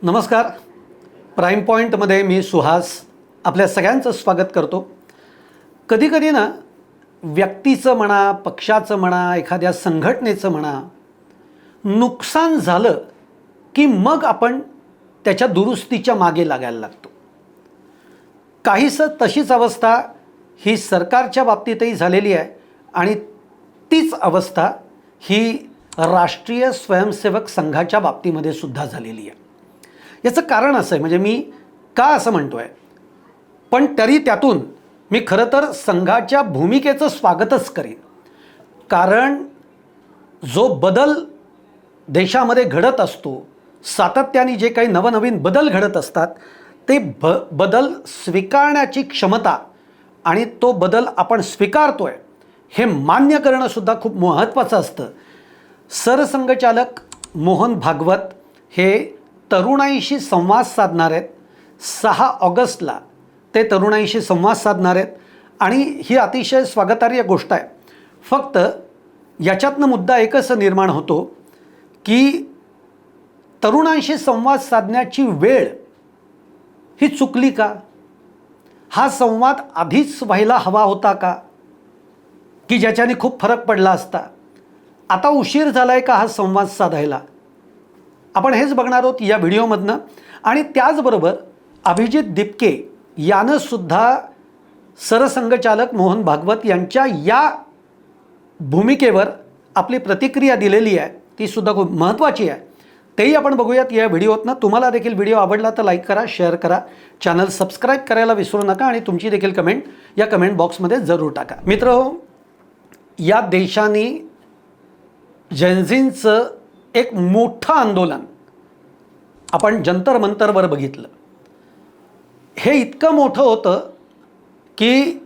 नमस्कार. प्राईम पॉईंटमध्ये मी सुहास आपल्या सगळ्यांचं स्वागत करतो. कधीकधी ना व्यक्तीचं म्हणा, पक्षाचं म्हणा, एखाद्या संघटनेचं म्हणा, नुकसान झालं की मग आपण त्याच्या दुरुस्तीच्या मागे लागायला लागतो. काहीसं तशीच अवस्था ही सरकारच्या बाबतीतही झालेली आहे आणि तीच अवस्था ही राष्ट्रीय स्वयंसेवक संघाच्या बाबतीमध्ये सुद्धा झालेली आहे. याचं कारण असं आहे, म्हणजे मी का असं म्हणतो आहे, पण तरी त्यातून मी खरं तर संघाच्या भूमिकेचं स्वागतच करीन. कारण जो बदल देशामध्ये घडत असतो, सातत्याने जे काही नवनवीन बदल घडत असतात, ते बदल स्वीकारण्याची क्षमता आणि तो बदल आपण स्वीकारतोय हे मान्य करणंसुद्धा खूप महत्त्वाचं असतं. सरसंघचालक मोहन भागवत हे तरुणाईशी संवाद साधणार आहेत. 6 ऑगस्टला ते तरुणाईशी संवाद साधणार आहेत आणि ही अतिशय स्वागतार्ह गोष्ट आहे. फक्त याच्यातनं मुद्दा एकच निर्माण होतो की तरुणांशी संवाद साधण्याची वेळ ही चुकली का? हा संवाद आधीच व्हायला हवा होता का, की ज्याच्याने खूप फरक पडला असता? आता उशीर झाला आहे का हा संवाद साधायला? आपण हेच बघणार आहोत या व्हिडिओमधनं. आणि त्याचबरोबर अभिजित दिपके यानं सुद्धा सरसंघचालक मोहन भागवत यांच्या या भूमिकेवर आपली प्रतिक्रिया दिलेली आहे. ती सुद्धा खूप महत्त्वाची आहे. तेही आपण बघूयात या व्हिडिओतनं. तुम्हाला देखील व्हिडिओ आवडला तर लाईक करा, शेअर करा, चॅनल सबस्क्राईब करायला विसरू नका आणि तुमची देखील कमेंट या कमेंट बॉक्समध्ये जरूर टाका. मित्रहो, या देशाने जेनझींचं एक मोठं आंदोलन आपण जंतर मंतरवर बघितलं. हे इतकं मोठं होतं की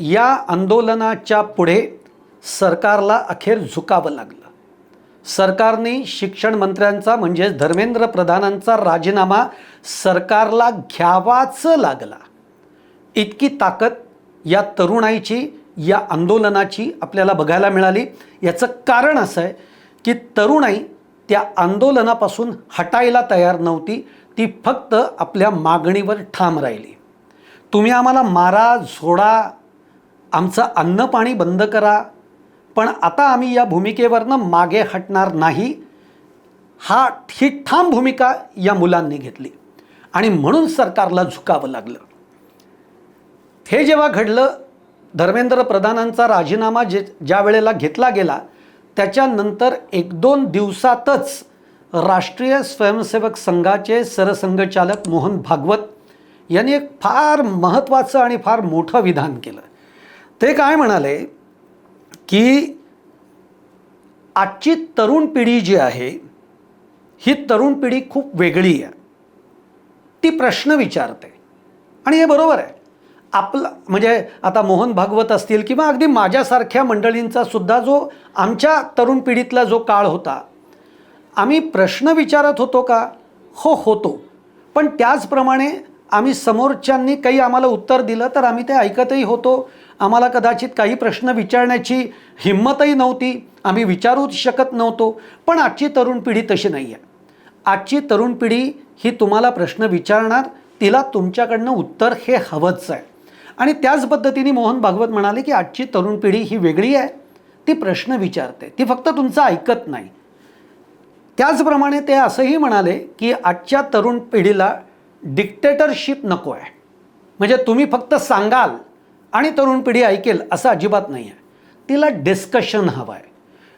या आंदोलनाच्या पुढे सरकारला अखेर झुकावं लागलं. सरकारने शिक्षण मंत्र्यांचा म्हणजेच धर्मेंद्र प्रधानांचा राजीनामा सरकारला घ्यावाच लागला. इतकी ताकद या तरुणाईची, या आंदोलनाची आपल्याला बघायला मिळाली. याचं कारण असं आहे की तरुणाई त्या आंदोलनापासून हटायला तयार नव्हती. ती फक्त आपल्या मागणीवर ठाम राहिली. तुम्ही आम्हाला मारा, झोडा, आमचं अन्न पाणी बंद करा, पण आता आम्ही या भूमिकेवरनं मागे हटणार नाही. ही ठाम भूमिका या मुलांनी घेतली आणि म्हणून सरकारला झुकावं लागलं. हे जेव्हा घडलं, धर्मेंद्र प्रधानांचा राजीनामा ज्या वेळेला घेतला गेला त्याच्यानंतर 1-2 दिवसातच राष्ट्रीय स्वयंसेवक संघाचे सरसंघचालक मोहन भागवत यांनी एक फार महत्त्वाचं आणि फार मोठं विधान केलं. ते काय म्हणाले की आजची तरुण पिढी जी आहे, ही तरुण पिढी खूप वेगळी आहे. ती प्रश्न विचारते आणि हे बरोबर आहे. आपला म्हणजे आता मोहन भागवत असतील किंवा अगदी माझ्यासारख्या मंडळींचा सुद्धा जो आमच्या तरुण पिढीतला जो काळ होता, आम्ही प्रश्न विचारत होतो का? हो, होतो. पण त्याचप्रमाणे आम्ही समोरच्यांनी काही आम्हाला उत्तर दिलं तर आम्ही ते ऐकतही होतो. आम्हाला कदाचित काही प्रश्न विचारण्याची हिंमतही नव्हती, आम्ही विचारूच शकत नव्हतो. पण आजची तरुण पिढी तशी नाही आहे. आजची तरुण पिढी ही तुम्हाला प्रश्न विचारणार, तिला तुमच्याकडनं उत्तर हे हवंच आहे. आणि त्याच पद्धतीने मोहन भागवत म्हणाले की आजची तरुण पिढी ही वेगळी आहे. ती प्रश्न विचारते, ती फक्त तुमचं ऐकत नाही. त्याचप्रमाणे ते असंही म्हणाले की आजच्या तरुण पिढीला डिक्टेटरशिप नको आहे. म्हणजे तुम्ही फक्त सांगाल आणि तरुण पिढी ऐकेल असं अजिबात नाही आहे. तिला डिस्कशन हवं आहे.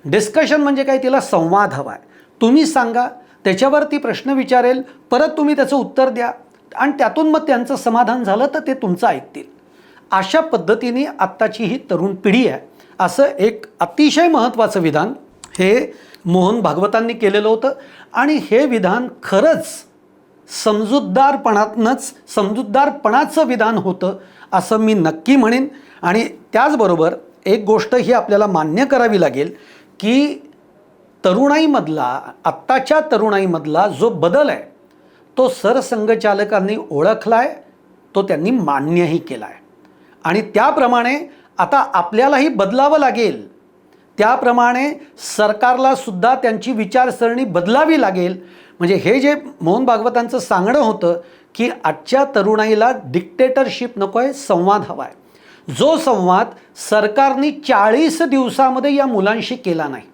डिस्कशन म्हणजे काय? तिला संवाद हवा आहे. तुम्ही सांगा, त्याच्यावर ती प्रश्न विचारेल, परत तुम्ही त्याचं उत्तर द्या आणि त्यातून मग त्यांचं समाधान झालं तर ते तुमचं ऐकतील. अशा पद्धतीने आत्ताची ही तरुण पिढी आहे. असं एक अतिशय महत्त्वाचं विधान हे मोहन भागवतांनी केलेलं होतं आणि हे विधान खरंच समजूतदारपणाचं विधान होतं असं मी नक्की म्हणेन. आणि त्याचबरोबर एक गोष्ट ही आपल्याला मान्य करावी लागेल की आत्ताच्या तरुणाईमधला जो बदल आहे तो सरसंघचालकांनी ओळखला आहे, तो त्यांनी मान्यही केला आहे. आणि त्याप्रमाणे आता आपल्यालाही बदलावं लागेल. त्याप्रमाणे सरकारला सुद्धा त्यांची विचारसरणी बदलावी लागेल. म्हणजे हे जे मोहन भागवतांचं सांगणं होतं की आजच्या तरुणाईला डिक्टेटरशिप नको आहे, संवाद हवा आहे. जो संवाद सरकारने 40 दिवसामध्ये या मुलांशी केला नाही.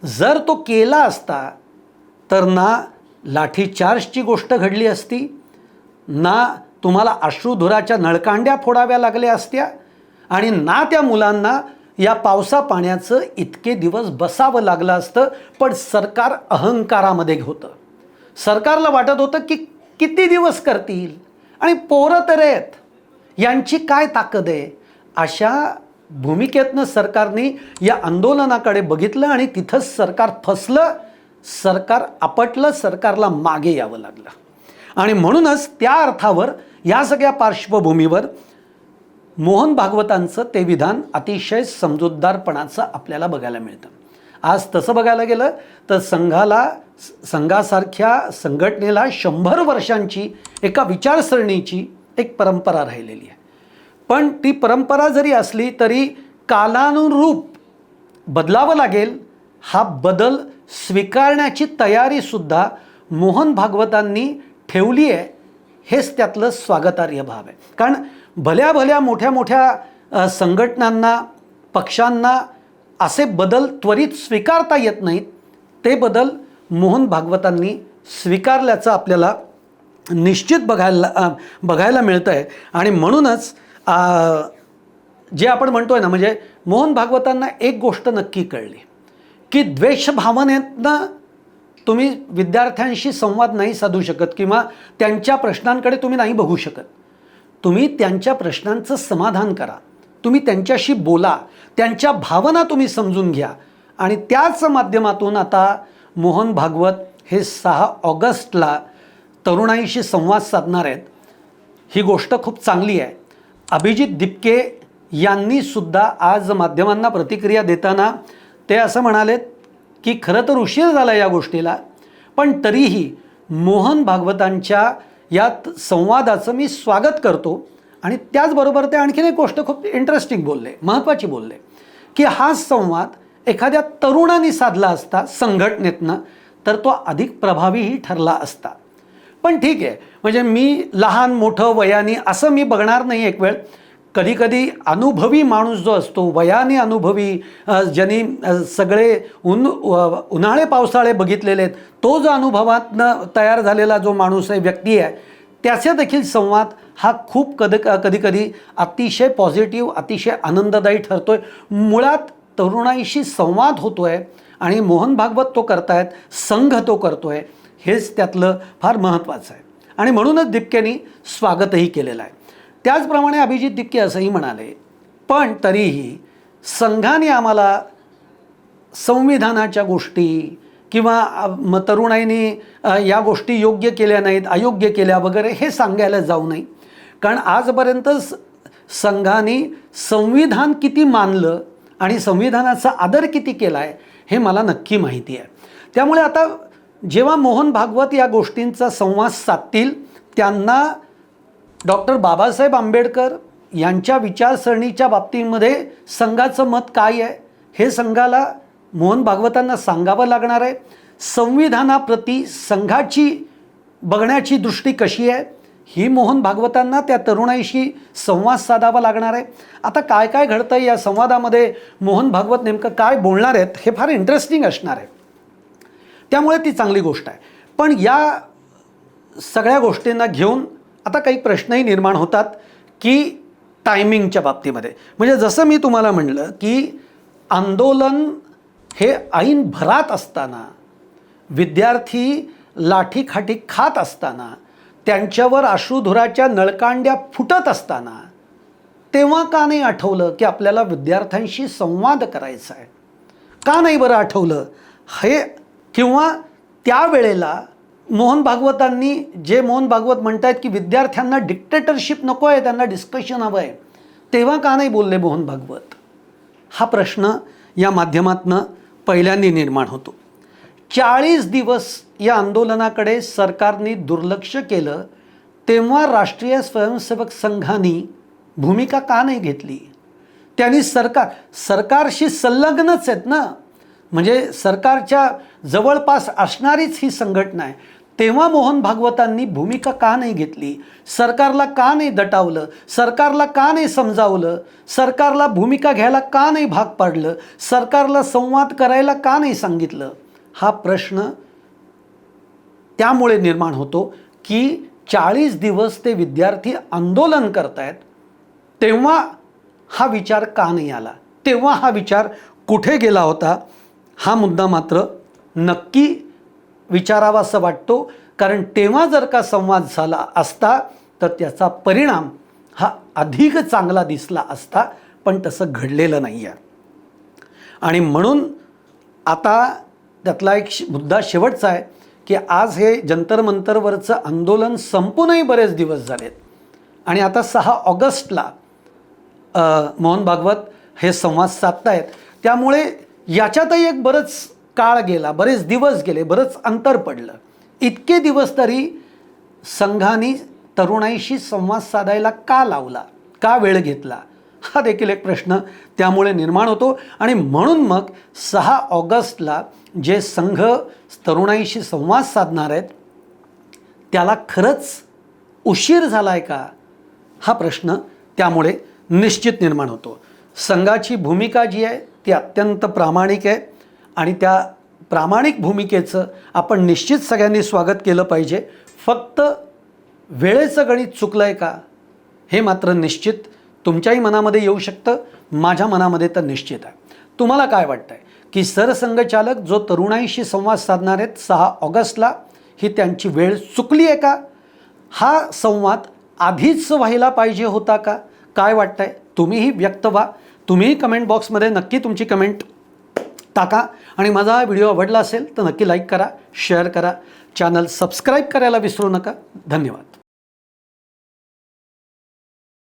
जर तो केला असता तर ना लाठीचार्जची गोष्ट घडली असती, ना तुम्हाला अश्रुधुराच्या नळकांड्या फोडाव्या लागल्या असत्या, आणि ना त्या मुलांना या पावसा पाण्याचं इतके दिवस बसावं लागलं असतं. पण सरकार अहंकारामध्ये होतं. सरकारला वाटत होतं की किती दिवस करतील, आणि पोरं तर आहेत, यांची काय ताकद आहे. अशा भूमिकेतनं सरकारने या आंदोलनाकडे बघितलं आणि तिथंच सरकार फसलं, सरकार आपटलं, सरकारला मागे यावं लागलं. आणि म्हणूनच त्या अर्थावर या सगळ्या पार्श्वभूमीवर मोहन भागवतांचं ते विधान अतिशय समजूतदारपणाचं आपल्याला बघायला मिळतं. आज तसं बघायला गेलं तर संघासारख्या संघटनेला 100 वर्षांची एका विचारसरणीची एक परंपरा राहिलेली आहे. पण ती परंपरा जरी असली तरी कालानुरूप बदलावं लागेल. हा बदल स्वीकारण्याची तयारीसुद्धा मोहन भागवतांनी ठेवली आहे. हेच त्यातलं स्वागतार्ह भाव आहे. कारण भल्या मोठ्या मोठ्या संघटनांना, पक्षांना असे बदल त्वरित स्वीकारता येत नाहीत. ते बदल मोहन भागवतांनी स्वीकारल्याचं आपल्याला निश्चित बघायला मिळतं आहे. आणि म्हणूनच जे आपण म्हणतोय ना, म्हणजे मोहन भागवतांना एक गोष्ट नक्की कळली की द्वेषभावनेतनं तुम्ही विद्यार्थ्यांशी संवाद नाही साधू शकत किंवा त्यांच्या प्रश्नांकडे तुम्ही नाही बघू शकत. तुम्ही त्यांच्या प्रश्नांचं समाधान करा, तुम्ही त्यांच्याशी बोला, त्यांच्या भावना तुम्ही समजून घ्या. आणि त्याच माध्यमातून आता मोहन भागवत हे 6 ऑगस्टला तरुणाईशी संवाद साधणार आहेत. ही गोष्ट खूप चांगली आहे. अभिजित दिपके यांनीसुद्धा आज माध्यमांना प्रतिक्रिया देताना ते असं म्हणालेत की खरं तर उशीर झाला या गोष्टीला, पण तरीही मोहन भागवतांच्या या संवादाचं मी स्वागत करतो. आणि त्याचबरोबर ते आणखीन एक गोष्ट खूप इंटरेस्टिंग बोलले, महत्त्वाची बोलले की हा संवाद एखाद्या तरुणाने साधला असता संघटनेतनं तर तो अधिक प्रभावीही ठरला असता. पण ठीक आहे, म्हणजे मी लहान मोठं वयाने असं मी बघणार नाही. एक वेळ कधीकधी अनुभवी माणूस जो असतो, वयाने अनुभवी, ज्यांनी सगळे उन्हाळे पावसाळे बघितलेले आहेत, तो जो अनुभवातनं तयार झालेला जो माणूस आहे, व्यक्ती आहे, त्याचा देखील संवाद हा खूप कधीकधी अतिशय पॉझिटिव्ह, अतिशय आनंददायी ठरतोय. मुळात तरुणाईशी संवाद होतोय आणि मोहन भागवत तो करतायत, संघ तो करतोय, हेच त्यातलं फार महत्त्वाचं आहे. आणि म्हणूनच दिपकेनी स्वागतही केलेलं आहे. त्याचप्रमाणे अभिजित दिपके असंही म्हणाले, पण तरीही संघाने आम्हाला संविधानाच्या गोष्टी किंवा तरुणाईने या गोष्टी योग्य केल्या नाहीत, अयोग्य केल्या वगैरे हे सांगायला जाऊ नये. कारण आजपर्यंत संघाने संविधान किती मानलं आणि संविधानाचा आदर किती केला आहे हे मला नक्की माहिती आहे. त्यामुळे आता जेव्हा मोहन भागवत या गोष्टींचा संवाद साधतील, त्यांना डॉक्टर बाबासाहेब आंबेडकर यांच्या विचारसरणीच्या बाबतीमध्ये संघाचं मत काय आहे हे संघाला, मोहन भागवतांना सांगावं लागणार आहे. संविधानाप्रती संघाची बघण्याची दृष्टी कशी आहे ही मोहन भागवतांना त्या तरुणाईशी संवाद साधावा लागणार आहे. आता काय काय घडतं या संवादामध्ये, मोहन भागवत नेमकं काय बोलणार आहेत हे फार इंटरेस्टिंग असणार आहे. त्यामुळे ती चांगली गोष्ट आहे. पण या सगळ्या गोष्टींना घेऊन आता काही प्रश्नही निर्माण होतात की टायमिंगच्या बाबतीमध्ये. म्हणजे जसं मी तुम्हाला म्हणलं की आंदोलन हे ऐन भरात असताना, विद्यार्थी लाठीखाठी खात असताना, त्यांच्यावर अश्रुधुराच्या नळकांड्या फुटत असताना, तेव्हा का नाही आठवलं की आपल्याला विद्यार्थ्यांशी संवाद करायचा आहे? का नाही बरं आठवलं हे? किंवा त्यावेळेला मोहन भागवतांनी, जे मोहन भागवत म्हणतायत की विद्यार्थ्यांना डिक्टेटरशिप नको आहे, त्यांना डिस्कशन हवं आहे, तेव्हा का नाही बोलले मोहन भागवत? हा प्रश्न या माध्यमातनं पहिल्यांदा निर्माण होतो. 40 दिवस या आंदोलनाकडे सरकारने दुर्लक्ष केलं, तेव्हा राष्ट्रीय स्वयंसेवक संघाने भूमिका का नाही घेतली? त्यांनी सरकारशी संलग्नच आहेत ना. म्हणजे सरकारच्या जवळपास असणारीच ही संघटना आहे, तेव्हा मोहन भागवतांनी भूमिका का नाही घेतली? सरकारला का नाही दटावलं? सरकारला का नाही समजावलं? सरकारला भूमिका घ्यायला का नाही भाग पाडलं? सरकारला संवाद करायला का नाही सांगितलं? हा प्रश्न त्यामुळे निर्माण होतो की 40 दिवस ते विद्यार्थी आंदोलन करतायत, तेव्हा हा विचार का नाही आला? तेव्हा हा विचार कुठे गेला होता? हा मुद्दा मात्र नक्की विचारावासा वाटतो, कारण तेव्हा जर का संवाद झाला असता तर त्याचा परिणाम हा अधिक चांगला दिसला असता, पण तसं घडलेलं नाही आहे. आणि म्हणून आता त्यातला एक मुद्दा शेवटचा आहे की आज हे जंतर मंतरवरचं आंदोलन संपूनही बरेच दिवस झालेत आणि आता 6 ऑगस्टला मोहन भागवत हे संवाद साधतायत. त्यामुळे याच्यातही एक बरंच काळ गेला, बरेच दिवस गेले, बरंच अंतर पडलं. इतके दिवस तरी संघाने तरुणाईशी संवाद साधायला का लावला, का वेळ घेतला, हा देखील एक प्रश्न त्यामुळे निर्माण होतो. आणि म्हणून मग 6 ऑगस्टला जे संघ तरुणाईशी संवाद साधणार आहेत त्याला खरंच उशीर झाला आहे का, हा प्रश्न त्यामुळे निश्चित निर्माण होतो. संघाची भूमिका जी आहे ती अत्यंत प्रामाणिक आहे आणि त्या प्रामाणिक भूमिकेचं आपण निश्चित सगळ्यांनी स्वागत केलं पाहिजे. फक्त वेळेचं गणित चुकलं आहे का, हे मात्र निश्चित तुमच्याही मनामध्ये येऊ शकतं, माझ्या मनामध्ये तर निश्चित आहे. तुम्हाला काय वाटतं आहे की सरसंघचालक जो तरुणाईशी संवाद साधणार आहेत 6 ऑगस्टला, ही त्यांची वेळ चुकली आहे का? हा संवाद आधीच व्हायला पाहिजे होता का? काय वाटतं आहे? तुम्हीही व्यक्त व्हा. तुम्हीही कमेंट बॉक्समध्ये नक्की तुमची कमेंट टाका. आणि माझा हा व्हिडिओ आवडला असेल तर नक्की लाईक करा, शेअर करा, चॅनल सबस्क्राईब करायला विसरू नका. धन्यवाद.